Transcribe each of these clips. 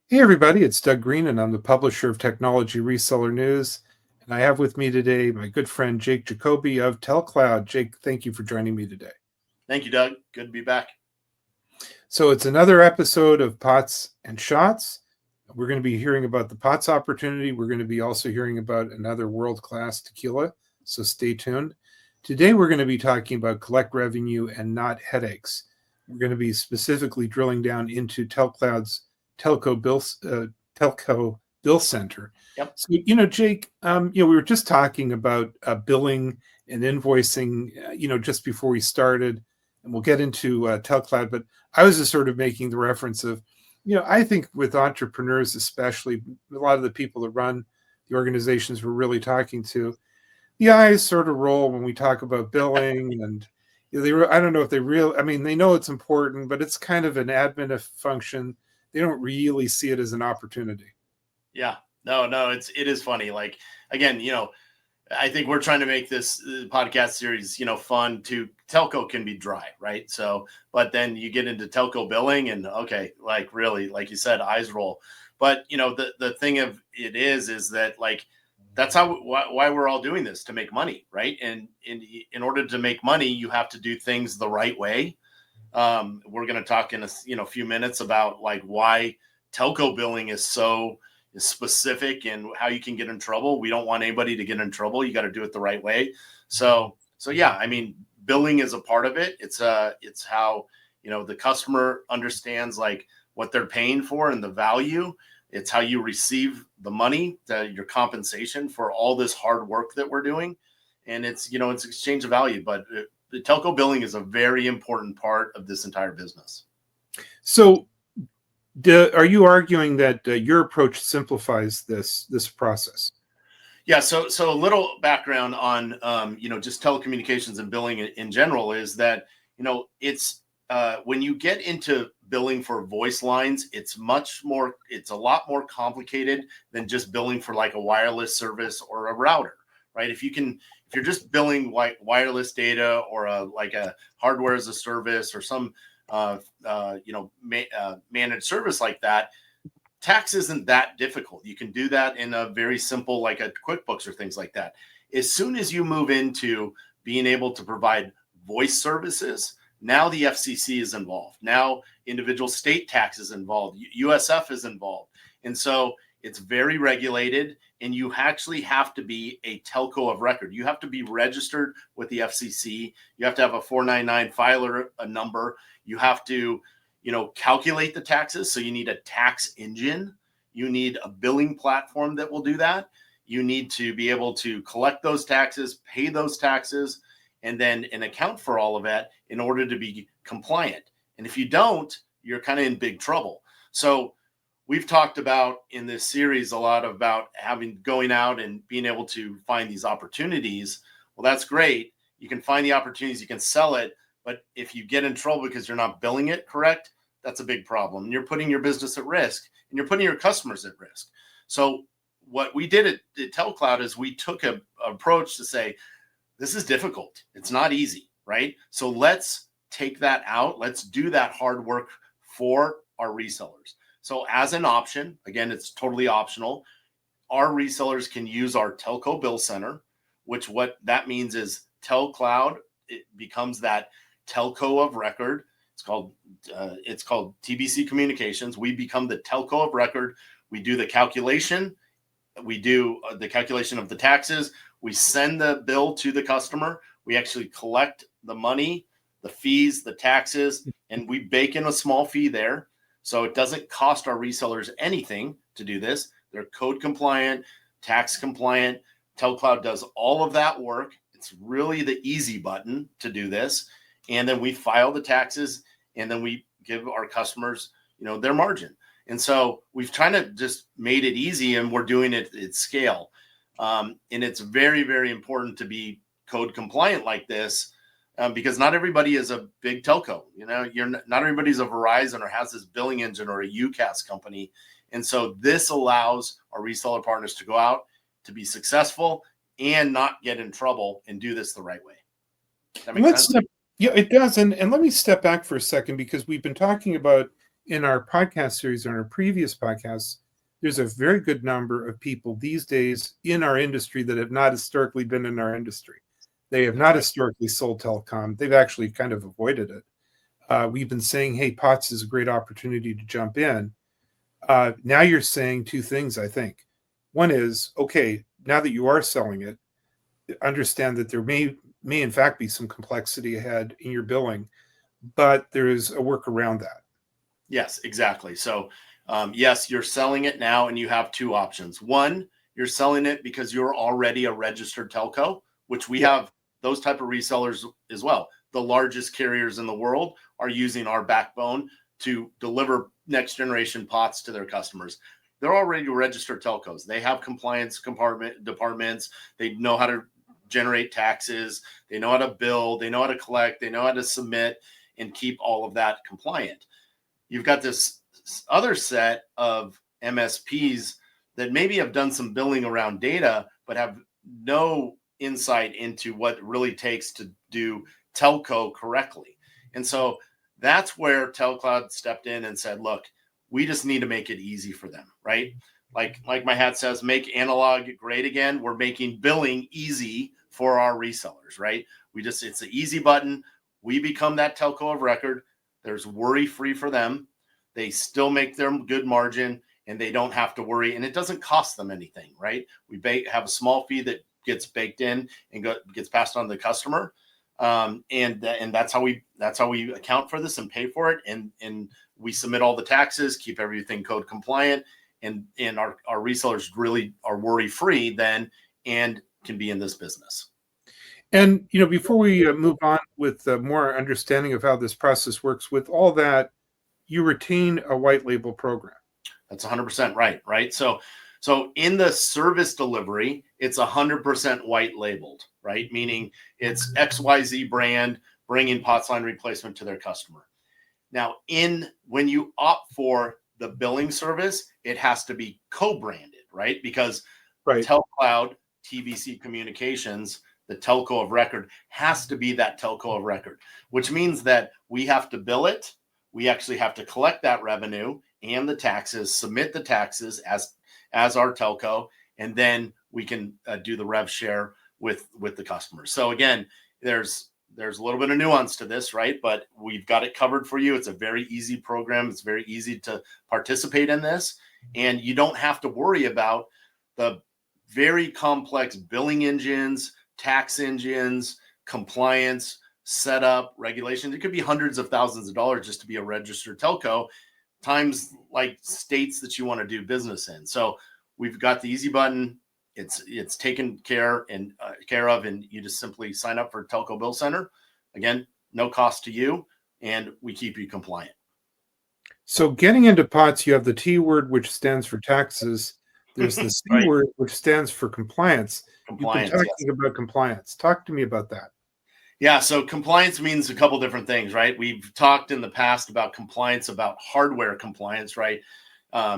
Hey everybody, it's Doug Green and I'm the publisher of Technology Reseller News. And I have with me today my good friend Jake Jacoby of TELCLOUD. Jake, thank you for joining me today. Thank you, Doug. Good to be back. So it's another episode of Pots and Shots. We're going to be hearing about the Pots opportunity. We're going to be also hearing about another world-class tequila, so stay tuned. Today we're going to be talking about collect revenue and not headaches. We're going to be specifically drilling down into TELCLOUD's telco bill center. Yep. So, Jake, we were just talking about billing and invoicing, just before we started, and we'll get into TELCLOUD, but I was just sort of making the reference of, I think with entrepreneurs, especially a lot of the people that run the organizations we're really talking to, the eyes sort of roll when we talk about billing and I don't know if they they know it's important, but it's kind of an admin function. They don't really see it as an opportunity. Yeah. No, it is funny. Like, again, I think we're trying to make this podcast series, fun. To telco can be dry, right? So, but then you get into telco billing and okay, like really, like you said, eyes roll. But the thing of it is that like that's why we're all doing this, to make money, right? And in order to make money, you have to do things the right way. We're going to talk in a few minutes about like why telco billing is so specific and how you can get in trouble. We don't want anybody to get in trouble. You got to do it the right way. So yeah, I mean, billing is a part of it. It's how, the customer understands like what they're paying for and the value. It's how you receive the money, your compensation for all this hard work that we're doing. And it's exchange of value, but the telco billing is a very important part of this entire business. So are you arguing that your approach simplifies this process? Yeah. So a little background on, just telecommunications and billing in general is that, it's when you get into billing for voice lines, it's a lot more complicated than just billing for like a wireless service or a router, right? If you're just billing wireless data or like a hardware as a service or some, managed service like that, tax isn't that difficult. You can do that in a very simple, like a QuickBooks or things like that. As soon as you move into being able to provide voice services, now the FCC is involved. Now individual state tax is involved. USF is involved. And so it's very regulated, and you actually have to be a telco of record. You have to be registered with the FCC. You have to have a 499 filer, a number. You have to, calculate the taxes. So you need a tax engine. You need a billing platform that will do that. You need to be able to collect those taxes, pay those taxes, and then account for all of that in order to be compliant. And if you don't, you're kind of in big trouble. So we've talked about in this series a lot about going out and being able to find these opportunities. Well, that's great. You can find the opportunities, you can sell it. But if you get in trouble because you're not billing it correct, that's a big problem. And you're putting your business at risk, and you're putting your customers at risk. So what we did at TELCLOUD is we took an approach to say, this is difficult. It's not easy, right? So let's take that out. Let's do that hard work for our resellers. So as an option, again, it's totally optional. Our resellers can use our telco bill center, which what that means is TELCLOUD, it becomes that telco of record. It's called TBC Communications. We become the telco of record. We do the calculation. We do the calculation of the taxes. We send the bill to the customer. We actually collect the money, the fees, the taxes, and we bake in a small fee there. So it doesn't cost our resellers anything to do this. They're code compliant, tax compliant. TELCLOUD does all of that work. It's really the easy button to do this. And then we file the taxes, and then we give our customers, their margin. And so we've kind of just made it easy, and we're doing it at scale. And it's very, very important to be code compliant like this, because not everybody is a big telco. Not everybody's a Verizon or has this billing engine or a UCaaS company. And so this allows our reseller partners to go out to be successful and not get in trouble and do this the right way. That makes sense? Yeah, it does. And let me step back for a second, because we've been talking about, in our podcast series, in our previous podcasts, there's a very good number of people these days in our industry that have not historically been in our industry. They have not historically sold telecom. They've actually kind of avoided it. We've been saying, hey, POTS is a great opportunity to jump in. Now you're saying two things, I think. One is, okay, now that you are selling it, understand that there may in fact be some complexity ahead in your billing, but there is a work around that. Yes, exactly. So, yes, you're selling it now, and you have two options. One, you're selling it because you're already a registered telco, which we have those type of resellers as well. The largest carriers in the world are using our backbone to deliver next generation POTS to their customers. They're already registered telcos. They have compliance departments. They know how to generate taxes. They know how to bill. They know how to collect. They know how to submit and keep all of that compliant. You've got this other set of MSPs that maybe have done some billing around data, but have no insight into what it really takes to do telco correctly. And so that's where TELCLOUD stepped in and said, look, we just need to make it easy for them, right? Like my hat says, make analog great again. We're making billing easy for our resellers, right? It's an easy button. We become that telco of record. There's worry-free for them. They still make their good margin, and they don't have to worry, and it doesn't cost them anything, right? We have a small fee that gets baked in and gets passed on to the customer, and that's how we account for this and pay for it, and we submit all the taxes, keep everything code compliant, and our resellers really are worry-free then and can be in this business. And before we move on with more understanding of how this process works, with all that, you retain a white label program. That's 100% right. So in the service delivery, it's 100% white labeled, right? Meaning it's XYZ brand bringing POTS line replacement to their customer. Now, when you opt for the billing service, it has to be co-branded, right? Because TELCLOUD, TVC Communications, the telco of record, has to be that telco of record, which means that we have to bill it. We actually have to collect that revenue and the taxes, submit the taxes as our telco, and then we can do the rev share with the customers. So again, there's a little bit of nuance to this, right? But we've got it covered for you. It's a very easy program. It's very easy to participate in this, and you don't have to worry about the very complex billing engines, tax engines, compliance, setup, regulations. It could be hundreds of thousands of dollars just to be a registered telco, times like states that you want to do business in. So we've got the easy button. It's taken care of, and you just simply sign up for Telco Bill Center. Again, no cost to you, and we keep you compliant. So getting into POTS, you have the T word, which stands for taxes. There's the C word, which stands for compliance. You've been talking about compliance. Talk to me about that. Yeah, so compliance means a couple different things, right? We've talked in the past about compliance, about hardware compliance, right?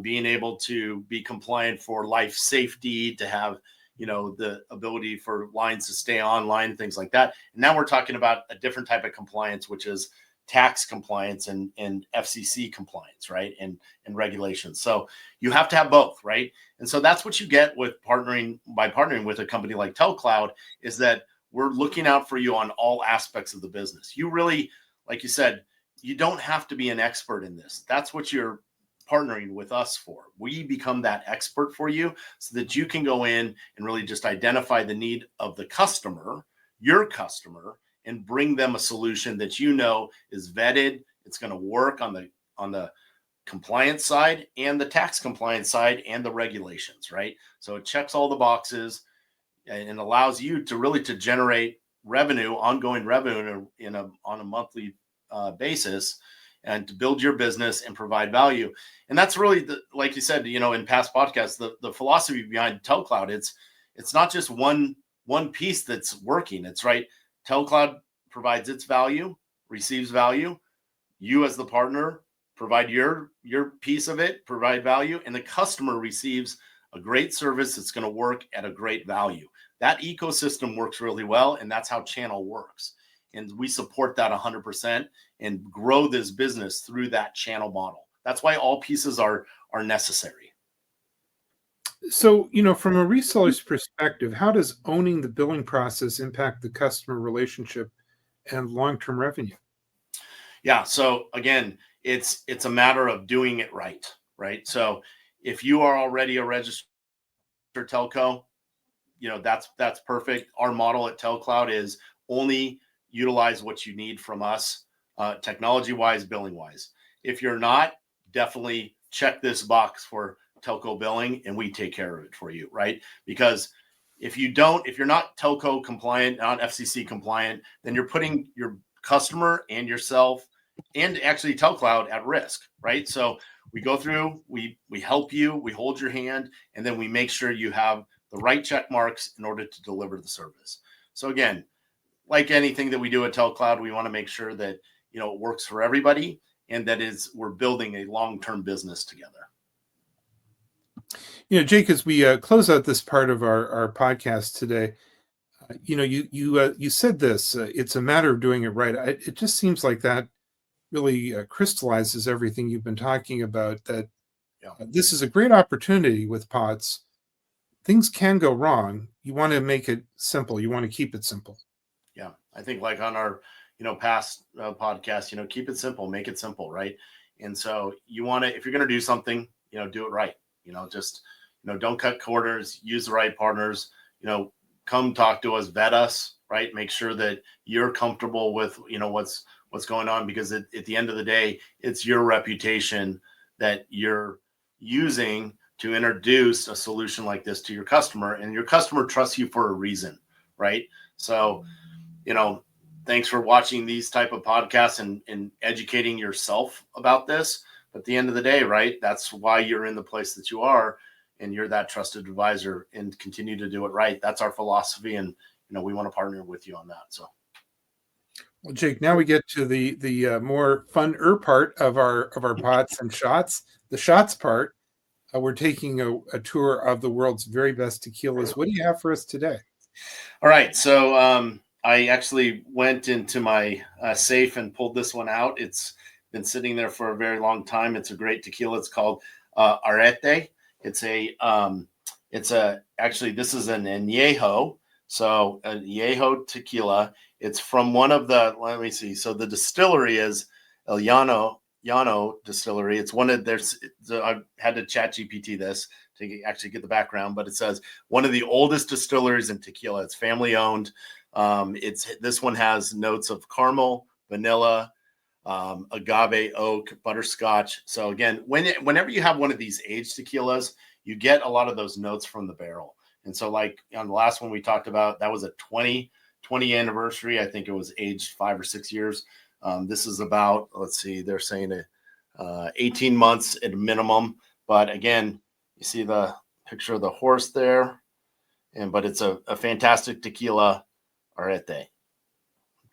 Being able to be compliant for life safety, to have, the ability for lines to stay online, things like that. And now we're talking about a different type of compliance, which is tax compliance and FCC compliance, right? And regulations. So you have to have both, right? And so that's what you get with partnering with a company like TELCLOUD, is that we're looking out for you on all aspects of the business. You really, like you said, you don't have to be an expert in this. That's what you're partnering with us for. We become that expert for you so that you can go in and really just identify the need of the customer, your customer, and bring them a solution that is vetted. It's going to work on the compliance side and the tax compliance side and the regulations, right? So it checks all the boxes and allows you to generate revenue, ongoing revenue on a monthly basis, and to build your business and provide value. And that's really, like you said, in past podcasts, the philosophy behind TELCLOUD. It's not just one piece that's working. It's right. TELCLOUD provides its value, receives value. You as the partner provide your piece of it, provide value, and the customer receives a great service that's going to work at a great value. That ecosystem works really well, and that's how channel works. And we support that 100% and grow this business through that channel model. That's why all pieces are necessary. So, from a reseller's perspective, how does owning the billing process impact the customer relationship and long-term revenue? Yeah. So again, it's a matter of doing it right, right? So if you are already a registered telco, that's perfect. Our model at TELCLOUD is only utilize what you need from us, technology wise, billing wise. If you're not, definitely check this box for telco billing, and we take care of it for you, right? Because if you're not telco compliant, not FCC compliant, then you're putting your customer and yourself and actually TELCLOUD at risk, right? So we go through, we help you, we hold your hand, and then we make sure you have the right check marks in order to deliver the service. So again, like anything that we do at TELCLOUD, we want to make sure that it works for everybody, and that we're building a long-term business together. Jake, as we close out this part of our podcast today, you said this. It's a matter of doing it right. It just seems like that really crystallizes everything you've been talking about. That this is a great opportunity with POTS. Things can go wrong. You want to make it simple. You want to keep it simple. Yeah, I think like on our past podcast, keep it simple, make it simple, right? And so you want to, if you're going to do something, do it right. Just don't cut corners. Use the right partners. Come talk to us, vet us, right? Make sure that you're comfortable with what's going on, because at the end of the day, it's your reputation that you're using to introduce a solution like this to your customer, and your customer trusts you for a reason, right? So, thanks for watching these type of podcasts and educating yourself about this. But at the end of the day, right, that's why you're in the place that you are, and you're that trusted advisor, and continue to do it right. That's our philosophy, and we want to partner with you on that. So, well, Jake, now we get to the more fun part of our pots and shots. The shots part. We're taking a tour of the world's very best tequilas. What do you have for us today? All right. So I actually went into my safe and pulled this one out. It's been sitting there for a very long time. It's a great tequila. It's called Arete. Actually, this is an añejo. So an añejo tequila. It's from one of let me see. So the distillery is El Llano Distillery. It's one of I had to chat GPT this to actually get the background, but it says one of the oldest distilleries in tequila. It's family owned. This one has notes of caramel, vanilla, agave, oak, butterscotch. So again, whenever you have one of these aged tequilas, you get a lot of those notes from the barrel. And so like on the last one we talked about, that was a 20 anniversary. I think it was aged 5 or 6 years. This is about, let's see, they're saying 18 months at a minimum. But again, you see the picture of the horse there. But it's a fantastic tequila, Arete.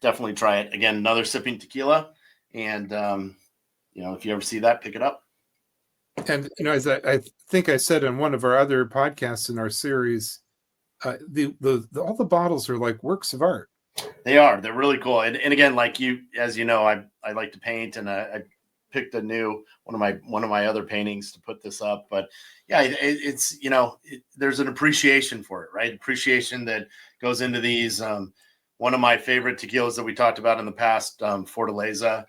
Definitely try it. Again, another sipping tequila. And, if you ever see that, pick it up. And, as I think I said in one of our other podcasts in our series, all the bottles are like works of art. They are. They're really cool. And again, like as you know, I like to paint, and I picked a new one of my other paintings to put this up. But yeah, it's there's an appreciation for it, right? Appreciation that goes into these. One of my favorite tequilas that we talked about in the past, Fortaleza.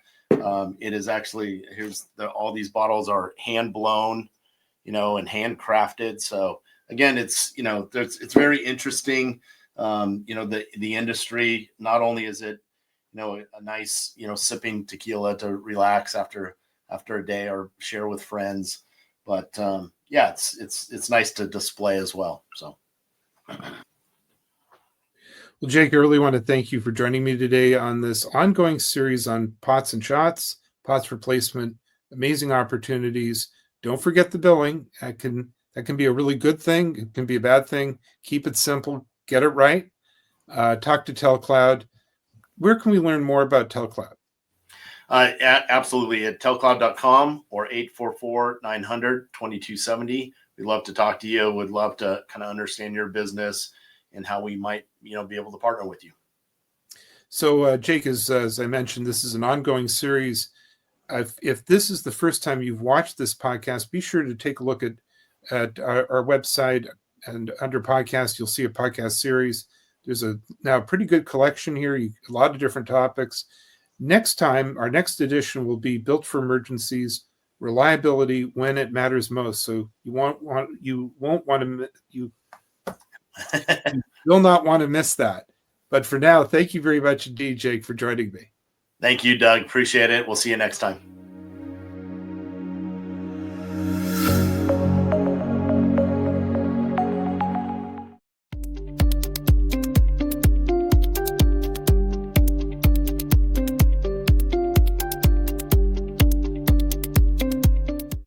It is actually all these bottles are hand blown, and handcrafted. So again, it's very interesting. The industry, not only is it, a nice, sipping tequila to relax after a day or share with friends, but yeah, it's nice to display as well. So. Well, Jake, I really want to thank you for joining me today on this ongoing series on pots and shots, pots replacement, amazing opportunities. Don't forget the billing. That can be a really good thing. It can be a bad thing. Keep it simple. Get it right. Talk to TELCLOUD. Where can we learn more about TELCLOUD? Absolutely at telcloud.com or 844-900-2270. We'd love to talk to you. Would love to kind of understand your business and how we might, be able to partner with you. So, Jake, as I mentioned, this is an ongoing series. if this is the first time you've watched this podcast, be sure to take a look at our website, and under podcast, you'll see a podcast series. There's now a pretty good collection here, a lot of different topics. Next time, our next edition will be Built for Emergencies, Reliability When It Matters Most. So you will not want to miss that. But for now, thank you very much indeed, Jake, for joining me. Thank you, Doug. Appreciate it. We'll see you next time.